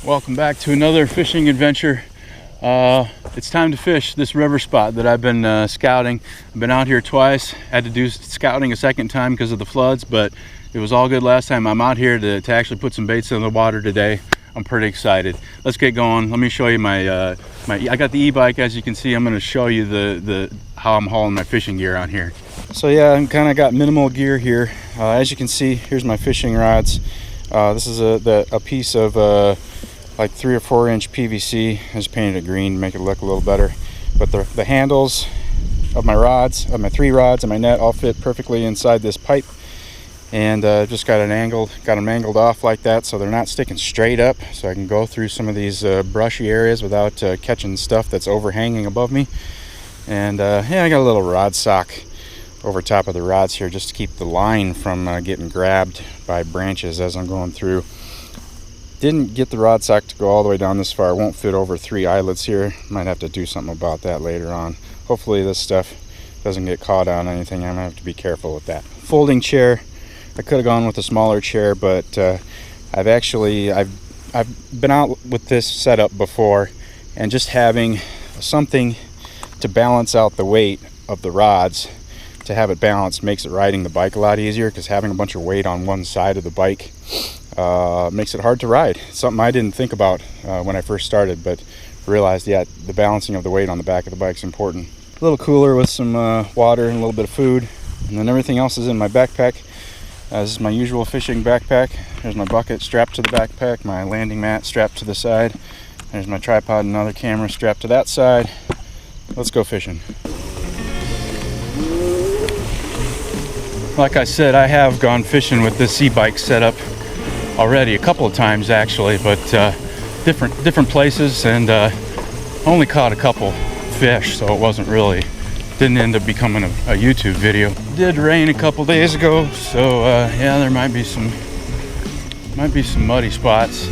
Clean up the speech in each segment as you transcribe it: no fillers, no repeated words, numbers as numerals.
Welcome back to another fishing adventure. It's time to fish this river spot that I've been scouting. I've been out here twice, had to do scouting a second time because of the floods, but it was all good last time. I'm out here to actually put some baits in the water today. I'm pretty excited. Let's get going. Let me show you my I got the e-bike. As you can see, I'm going to show you the how I'm hauling my fishing gear on here. So yeah, I'm kind of got minimal gear here. As you can see, here's my fishing rods. This is a piece of like 3 or 4 inch PVC. I just painted it green to make it look a little better. But the handles of my rods, of my 3 rods and my net, all fit perfectly inside this pipe. And just got them angled off like that so they're not sticking straight up, so I can go through some of these brushy areas without catching stuff that's overhanging above me. And yeah, I got a little rod sock over top of the rods here just to keep the line from getting grabbed by branches as I'm going through. Didn't get the rod sock to go all the way down this far. It won't fit over 3 eyelets here. Might have to do something about that later on. Hopefully this stuff doesn't get caught on anything. I'm gonna have to be careful with that. Folding chair. I could have gone with a smaller chair, but I've been out with this setup before, and just having something to balance out the weight of the rods, to have it balanced, makes it riding the bike a lot easier, because having a bunch of weight on one side of the bike makes it hard to ride. Something I didn't think about when I first started, but realized, yeah, the balancing of the weight on the back of the bike is important. A little cooler with some water and a little bit of food, and then everything else is in my backpack. This is my usual fishing backpack. There's my bucket strapped to the backpack, my landing mat strapped to the side. There's my tripod and another camera strapped to that side. Let's go fishing. Like I said, I have gone fishing with this e-bike setup already a couple of times actually, but different places, and only caught a couple fish, so it didn't end up becoming a YouTube video. It did rain a couple days ago, so yeah, there might be some muddy spots.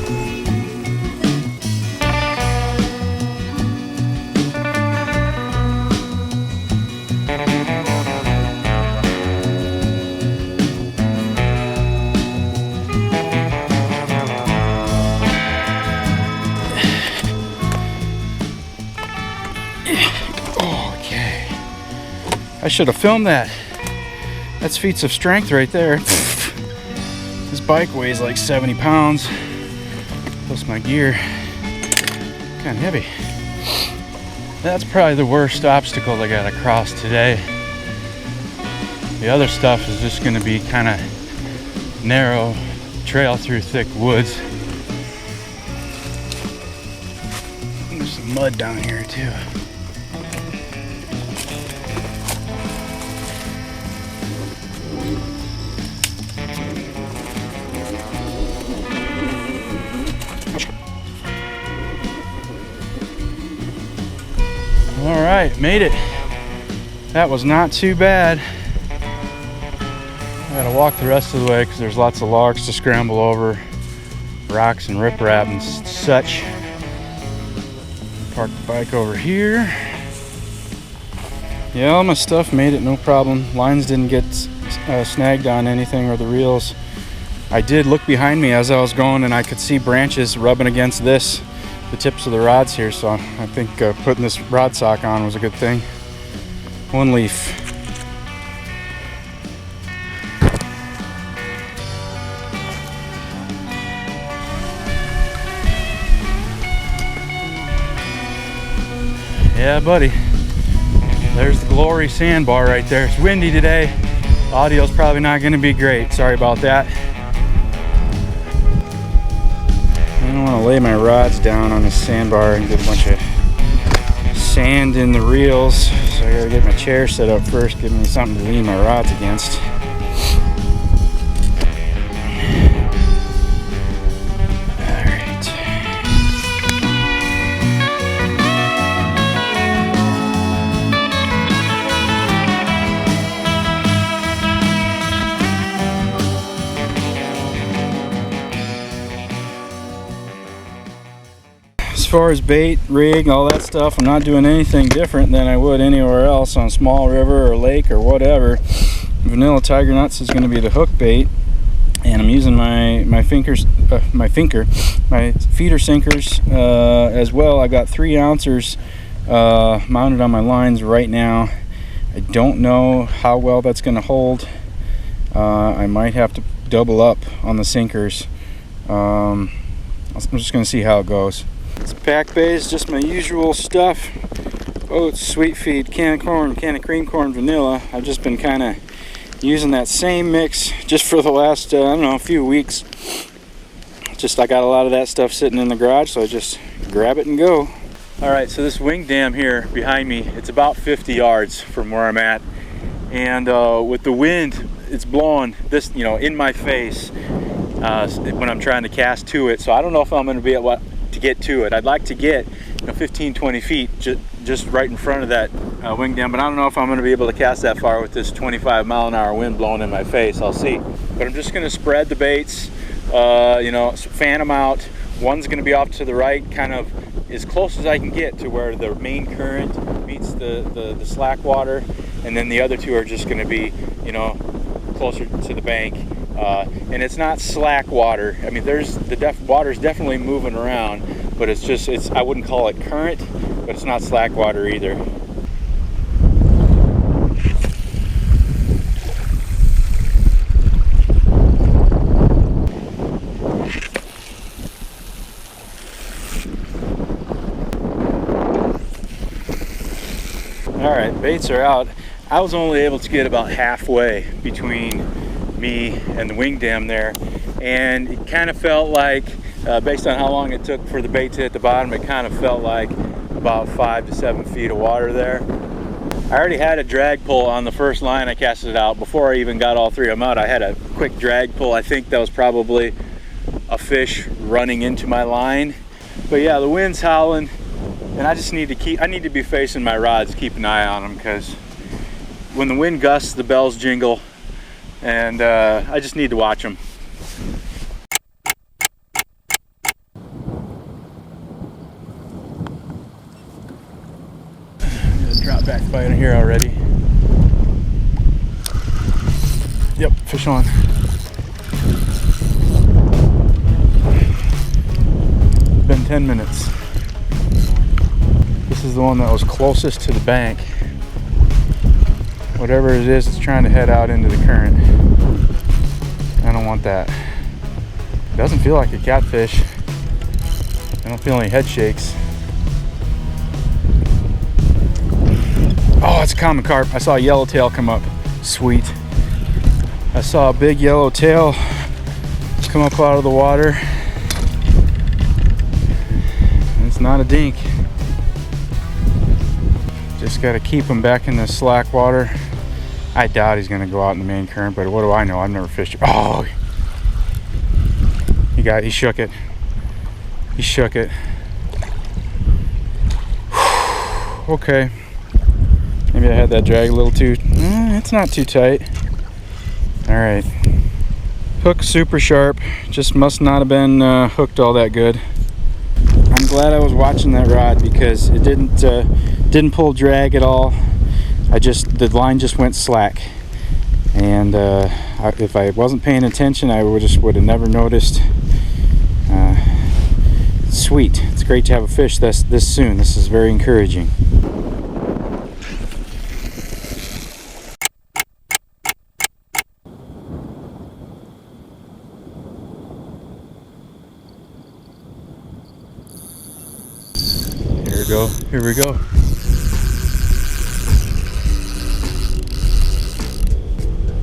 I should have filmed that. That's feats of strength right there. This bike weighs like 70 pounds. Plus my gear, kind of heavy. That's probably the worst obstacle I got to cross today. The other stuff is just going to be kind of narrow trail through thick woods. There's some mud down here too. All right, made it. That was not too bad. I gotta walk the rest of the way because there's lots of logs to scramble over, rocks and riprap and such. Park the bike over here. Yeah, all my stuff made it, no problem. Lines didn't get snagged on anything, or the reels. I did look behind me as I was going, and I could see branches rubbing against the tips of the rods here, so I think putting this rod sock on was a good thing. One leaf. Yeah, buddy. There's the glory sandbar right there. It's windy today. Audio's probably not going to be great. Sorry about that. I don't want to lay my rods down on the sandbar and get a bunch of sand in the reels, so I gotta get my chair set up first, give me something to lean my rods against. Alright. As far as bait, rig, all that stuff, I'm not doing anything different than I would anywhere else on a small river or lake or whatever. Vanilla tiger nuts is going to be the hook bait, and I'm using my feeder sinkers as well. I got 3 ounces mounted on my lines right now. I don't know how well that's going to hold. I might have to double up on the sinkers. I'm just going to see how it goes. This back bay is just my usual stuff: oats, sweet feed, can of corn, can of cream corn, vanilla. I've just been kind of using that same mix just for the last I don't know, a few weeks. Just I got a lot of that stuff sitting in the garage, so I just grab it and go. All right, so this wing dam here behind me, it's about 50 yards from where I'm at, and with the wind, it's blowing this, you know, in my face when I'm trying to cast to it. So I don't know if I'm going to be able to get to it. I'd like to get, you know, 15-20 feet just right in front of that wing dam, but I don't know if I'm going to be able to cast that far with this 25-mile-an-hour wind blowing in my face. I'll see. But I'm just going to spread the baits, you know, fan them out. One's going to be off to the right, kind of as close as I can get to where the main current meets the slack water, and then the other 2 are just going to be, you know, closer to the bank. And it's not slack water. I mean, the water's definitely moving around, but it's I wouldn't call it current, but it's not slack water either. All right, baits are out. I was only able to get about halfway between me and the wing dam there, and it kind of felt like, based on how long it took for the bait to hit the bottom, it kind of felt like about 5 to 7 feet of water there. I already had a drag pull on the first line I casted it out. Before I even got all 3 of them out, I had a quick drag pull. I think that was probably a fish running into my line. But yeah, the wind's howling, and I just need to be facing my rods, keep an eye on them, because when the wind gusts, the bells jingle, and I just need to watch them. There's a drop back bite in here already. Yep, fish on. Been 10 minutes. This is the one that was closest to the bank. Whatever it is, it's trying to head out into the current. I don't want that. It doesn't feel like a catfish. I don't feel any head shakes. Oh, it's a common carp. I saw a yellowtail come up. Sweet. I saw a big yellowtail come up out of the water. And it's not a dink. Just got to keep him back in the slack water. I doubt he's going to go out in the main current, but what do I know? I've never fished it. Oh, he shook it. He shook it. Okay. Maybe I had that drag a little too. It's not too tight. All right. Hook super sharp. Just must not have been hooked all that good. I'm glad I was watching that rod because it didn't pull drag at all. The line just went slack, and if I wasn't paying attention, I would have never noticed. Sweet. It's great to have a fish this soon. This is very encouraging. Here we go.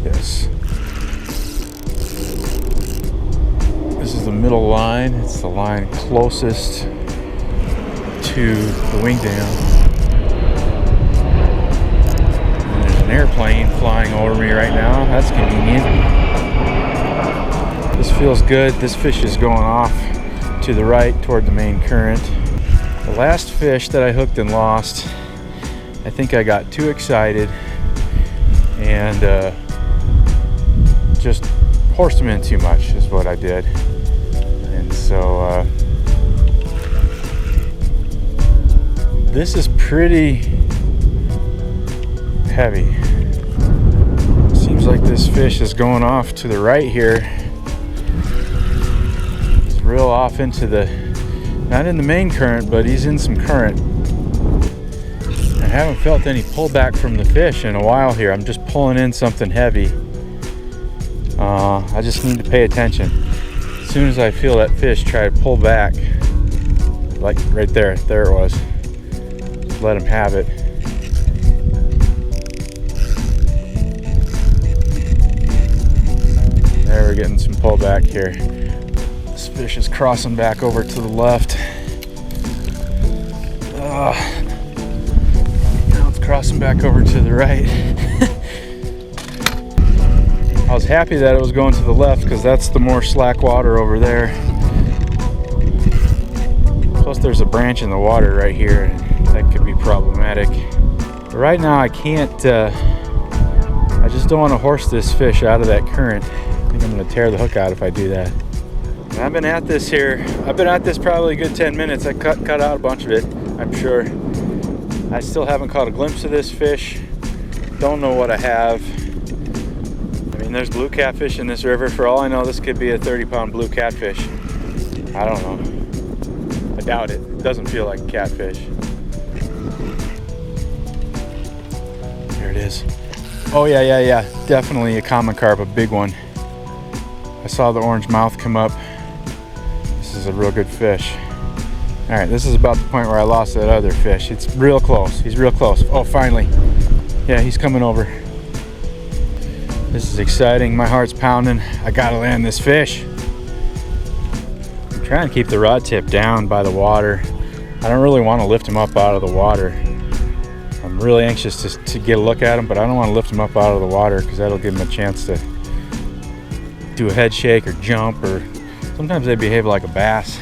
Yes. This is the middle line. It's the line closest to the wing dam. And there's an airplane flying over me right now. That's convenient. This feels good. This fish is going off to the right toward the main current. The last fish that I hooked and lost, I think I got too excited and just horsed him in too much is what I did. And so this is pretty heavy. Seems like this fish is going off to the right here. real off into the, not in the main current, but he's in some current. I haven't felt any pullback from the fish in a while here. I'm just pulling in something heavy. I just need to pay attention. As soon as I feel that fish try to pull back, like right there, there it was. Just let him have it. There, we're getting some pullback here. This fish is crossing back over to the left. Now it's crossing back over to the right. I was happy that it was going to the left because that's the more slack water over there. Plus there's a branch in the water right here. That could be problematic. But right now I can't, I just don't want to horse this fish out of that current. I think I'm going to tear the hook out if I do that. And I've been at this here. I've been at this probably a good 10 minutes. I cut out a bunch of it, I'm sure. I still haven't caught a glimpse of this fish. Don't know what I have. I mean, there's blue catfish in this river. For all I know, this could be a 30-pound blue catfish. I don't know. I doubt it. It doesn't feel like a catfish. There it is. Oh yeah. Definitely a common carp, a big one. I saw the orange mouth come up. This is a real good fish. All right, this is about the point where I lost that other fish. It's real close. He's real close. Oh, finally. Yeah, he's coming over. This is exciting. My heart's pounding. I gotta land this fish. I'm trying to keep the rod tip down by the water. I don't really want to lift him up out of the water. I'm really anxious to get a look at him, but I don't want to lift him up out of the water because that'll give him a chance to do a head shake or jump, or sometimes they behave like a bass.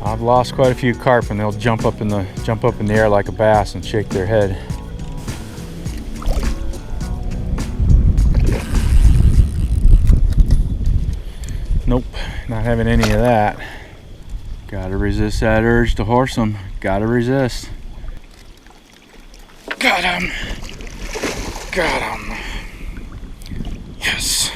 I've lost quite a few carp and they'll jump up in the air like a bass and shake their head. Nope, not having any of that. Gotta resist that urge to horse them. Gotta resist. Got him. Got him. Yes.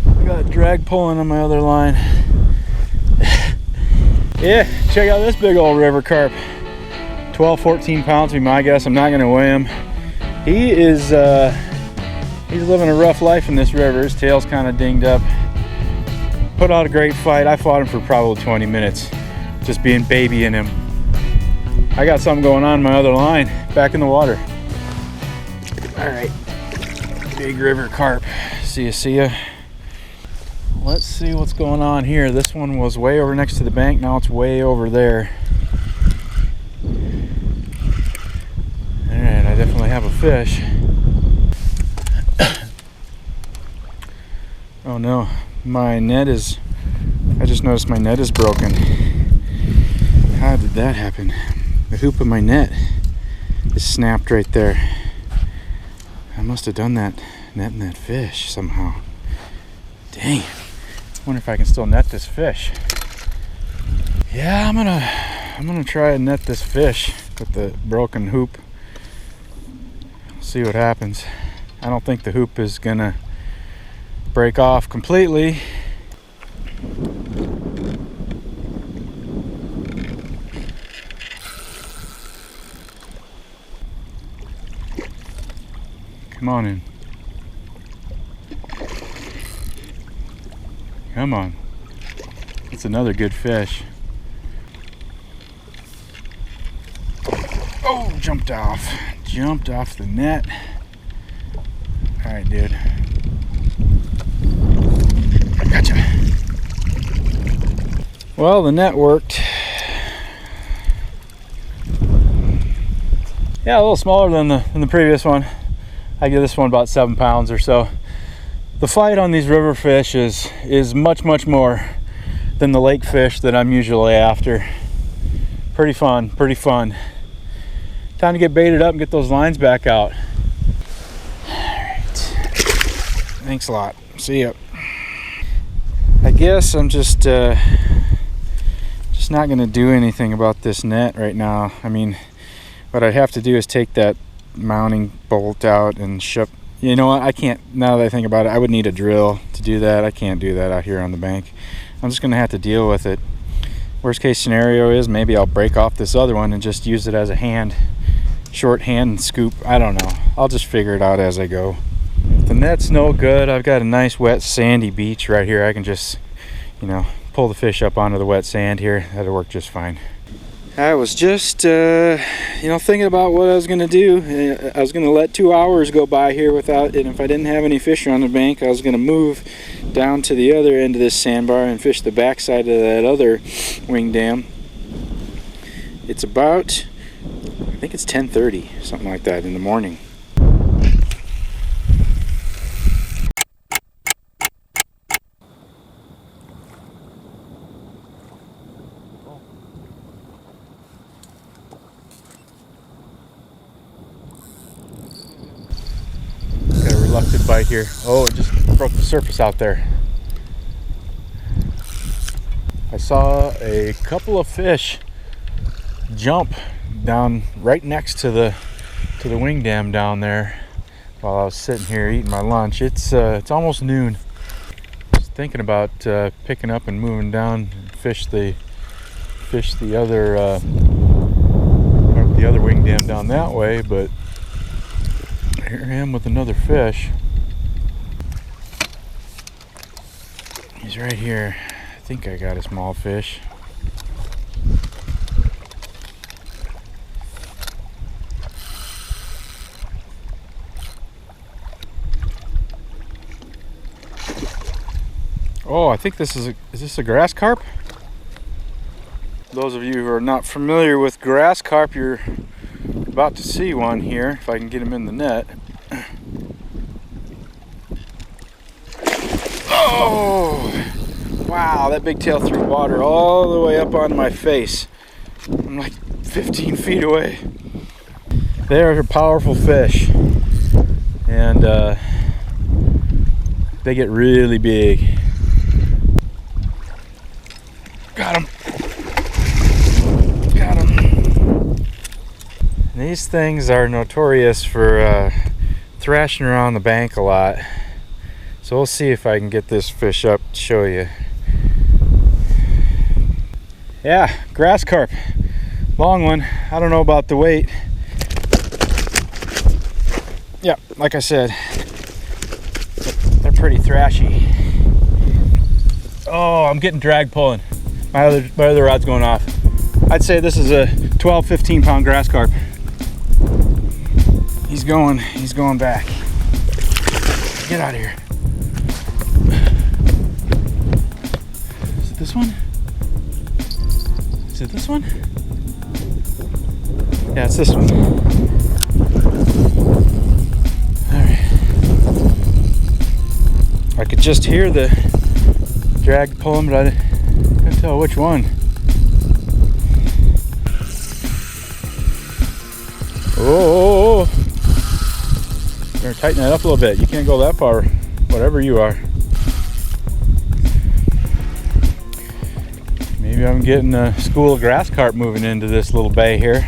I got drag pulling on my other line. Yeah, check out this big old river carp. 12, 14 pounds would be my guess. I'm not gonna weigh him. He is, he's living a rough life in this river. His tail's kind of dinged up. Put out a great fight. I fought him for probably 20 minutes, just being babying him. I got something going on my other line, back in the water. All right, big river carp. See ya. Let's see what's going on here. This one was way over next to the bank. Now it's way over there. All right, I definitely have a fish. Oh no. My net is, I just noticed my net is broken. How did that happen? The hoop of my net is snapped right there. I must have done that, netting that fish somehow. Dang. I wonder if I can still net this fish. Yeah, I'm gonna try and net this fish with the broken hoop. See what happens. I don't think the hoop is gonna break off completely. Come on in. Come on. It's another good fish. Oh, jumped off. Jumped off the net. All right, dude. Gotcha. Well, the net worked. Yeah, a little smaller than the previous one. I give this one about 7 pounds or so. The fight on these river fish is much more than the lake fish that I'm usually after. Pretty fun. Time to get baited up and get those lines back out. All right. Thanks a lot. See ya. I guess I'm just not gonna do anything about this net right now. I mean, what I'd have to do is take that mounting bolt out and ship. You know what, I can't, now that I think about it, I would need a drill to do that. I can't do that out here on the bank. I'm just gonna have to deal with it. Worst case scenario is maybe I'll break off this other one and just use it as a short hand scoop. I don't know, I'll just figure it out as I go. If the net's no good, I've got a nice wet sandy beach right here. I can just, you know, pull the fish up onto the wet sand here. That'll work just fine. I was just, you know, thinking about what I was going to do. I was going to let 2 hours go by here without, and if I didn't have any fish on the bank, I was going to move down to the other end of this sandbar and fish the backside of that other wing dam. It's about, I think it's 10:30, something like that in the morning. Bite here. Oh, it just broke the surface out there. I saw a couple of fish jump down right next to the wing dam down there while I was sitting here eating my lunch. It's almost noon. I was thinking about picking up and moving down and fish the other wing dam down that way, but here I am with another fish. He's right here. I think I got a small fish. Oh, I think is this a grass carp? Those of you who are not familiar with grass carp, you're about to see one here, if I can get him in the net. Oh, wow, that big tail threw water all the way up on my face. I'm like 15 feet away. They are powerful fish, and they get really big. Got him. Got him. These things are notorious for thrashing around the bank a lot. So we'll see if I can get this fish up to show you. Yeah, grass carp. Long one. I don't know about the weight. Yeah, like I said, they're pretty thrashy. Oh, I'm getting drag pulling. My other rod's going off. I'd say this is a 12-15 pound grass carp. He's going back. Get out of here. Is it this one? Is it this one? Yeah, it's this one. Alright. I could just hear the drag pulling, but I couldn't tell which one. Oh! Better tighten that up a little bit. You can't go that far, whatever you are. Maybe I'm getting a school of grass carp moving into this little bay here.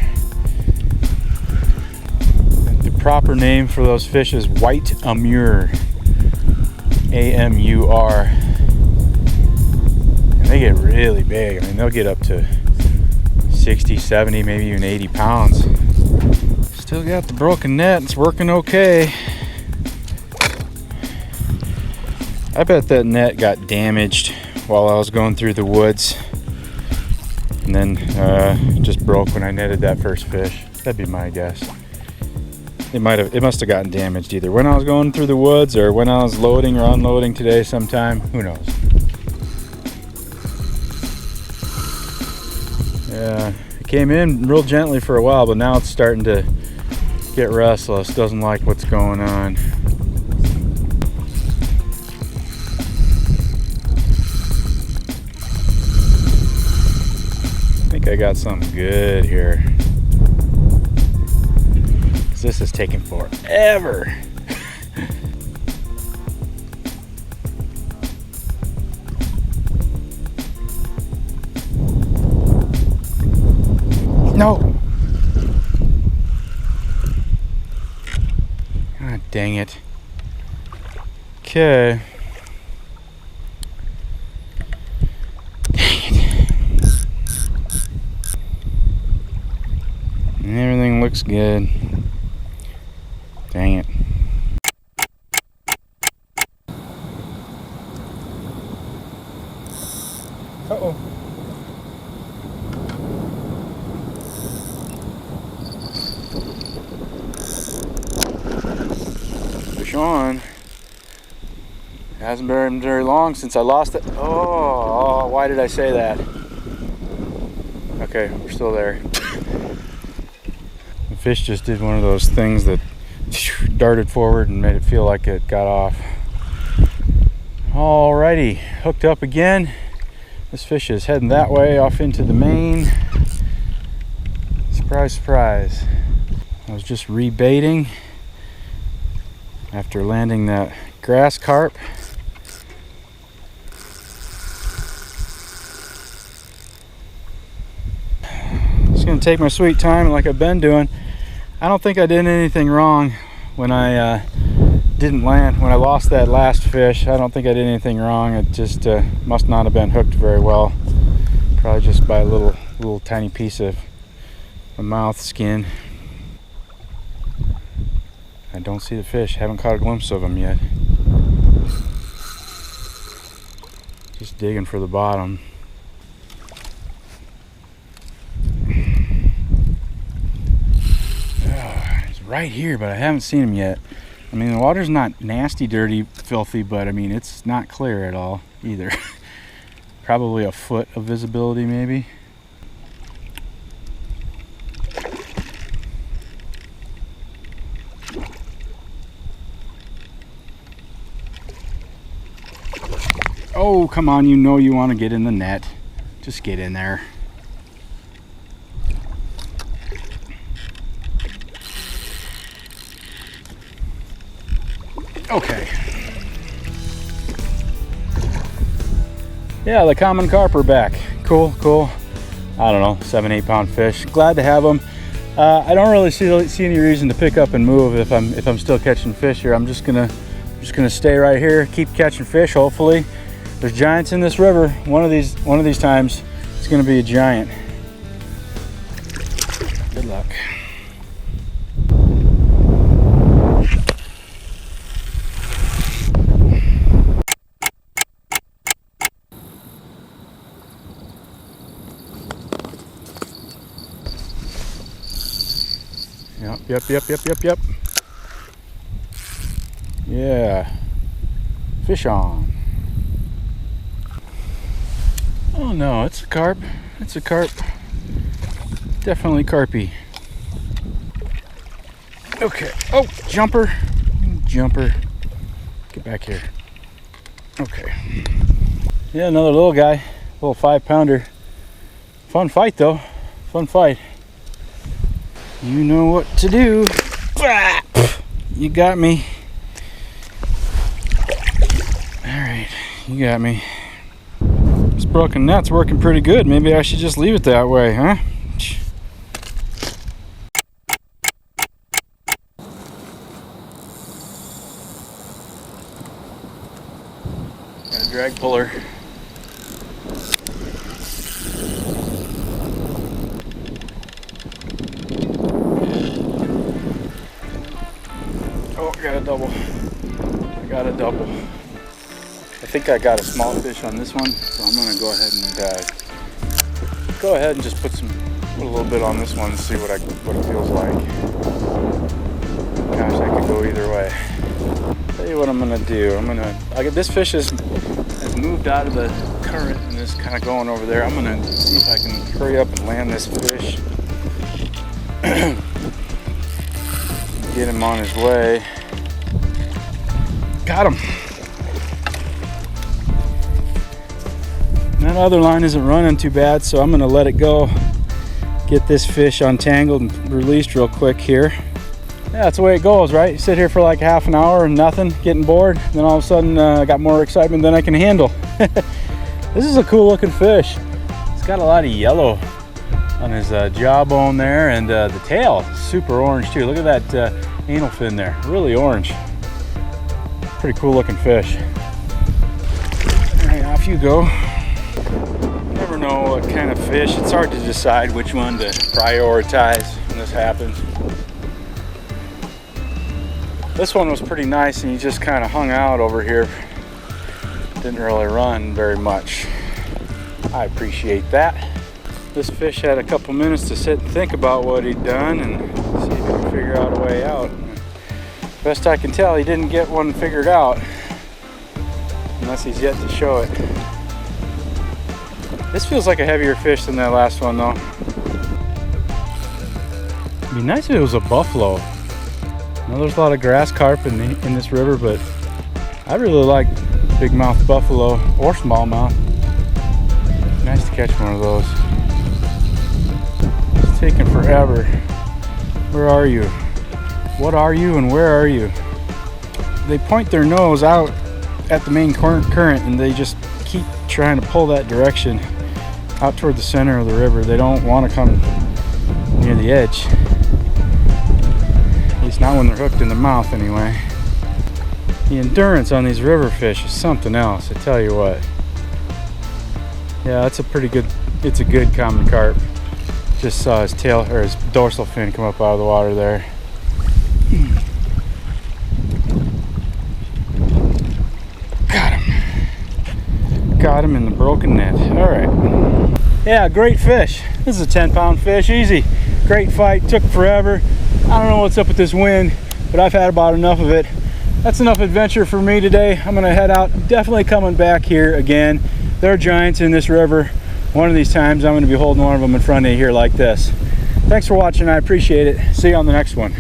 The proper name for those fish is white amur. A-M-U-R. And they get really big. I mean, they'll get up to 60, 70, maybe even 80 pounds. Still got the broken net. It's working okay. I bet that net got damaged while I was going through the woods, and then just broke when I netted that first fish. That'd be my guess. It must have gotten damaged either when I was going through the woods or when I was loading or unloading today sometime. Who knows? Yeah, it came in real gently for a while, but now it's starting to get restless. Doesn't like what's going on. I think I got something good here. This is taking forever. No. Dang it. Okay. Dang it. And everything looks good. Dang it. Uh-oh. Fish on. Hasn't been very long since I lost it. Oh, why did I say that? Okay, we're still there. The fish just did one of those things that darted forward and made it feel like it got off. Alrighty, hooked up again. This fish is heading that way off into the main. Surprise, surprise. I was just rebaiting after landing that grass carp. Just gonna take my sweet time like I've been doing. I don't think I did anything wrong when I didn't land, when I lost that last fish. I don't think I did anything wrong. It just must not have been hooked very well. Probably just by a little tiny piece of a mouth skin. I don't see the fish. Haven't caught a glimpse of him yet. Just digging for the bottom. He's right here, but I haven't seen him yet. I mean, the water's not nasty, dirty, filthy, but I mean, it's not clear at all either. Probably a foot of visibility, maybe. Oh, come on, you know you want to get in the net. Just get in there. Okay. Yeah, the common carp are back. Cool, cool. I don't know, 7-8 pound fish. Glad to have them. I don't really see any reason to pick up and move if I'm still catching fish here. I'm just gonna stay right here, keep catching fish. Hopefully, there's giants in this river. One of these times, it's gonna be a giant. Good luck. Yep. Yeah. Fish on. Oh no, it's a carp. It's a carp. Definitely carpy. Okay. Oh, jumper. Jumper. Get back here. Okay. Yeah, another little guy. Little 5-pounder. Fun fight though. Fun fight. You know what to do. You got me. Alright, you got me. This broken net's working pretty good. Maybe I should just leave it that way, huh? Got a drag puller. I got a double. I think I got a small fish on this one, so I'm gonna go ahead and just put a little bit on this one and see what it feels like. Gosh, I could go either way. Tell you what I'm gonna do. This fish has moved out of the current and is kind of going over there. I'm gonna see if I can hurry up and land this fish. Get him on his way. Got him. That other line isn't running too bad, so I'm gonna let it go. Get this fish untangled and released real quick here. Yeah, that's the way it goes, right? You sit here for like half an hour and nothing, getting bored, then all of a sudden I got more excitement than I can handle. This is a cool looking fish. It's got a lot of yellow on his jawbone there, and the tail super orange too. Look at that anal fin there, really orange. Pretty cool looking fish. All right, off you go. Never know what kind of fish. It's hard to decide which one to prioritize when this happens. This one was pretty nice, and he just kind of hung out over here. Didn't really run very much. I appreciate that. This fish had a couple minutes to sit and think about what he'd done and see if he could figure out a way out. Best I can tell, he didn't get one figured out, unless he's yet to show it. This feels like a heavier fish than that last one though. It'd be nice if it was a buffalo. I know there's a lot of grass carp in this river, but I really like big mouth buffalo or smallmouth. Nice to catch one of those. It's taking forever. Where are you? What are you and where are you? They point their nose out at the main current and they just keep trying to pull that direction out toward the center of the river. They don't want to come near the edge. At least not when they're hooked in the mouth anyway. The endurance on these river fish is something else, I tell you what. Yeah, it's a good common carp. Just saw his tail or his dorsal fin come up out of the water there. Got him in the broken net. All right. Yeah, great fish. This is a 10-pound fish, easy. Great fight, took forever. I don't know what's up with this wind, but I've had about enough of it. That's enough adventure for me today. I'm gonna head out. I'm definitely coming back here again. There are giants in this river. One of these times I'm gonna be holding one of them in front of you here like this. Thanks for watching, I appreciate it. See you on the next one.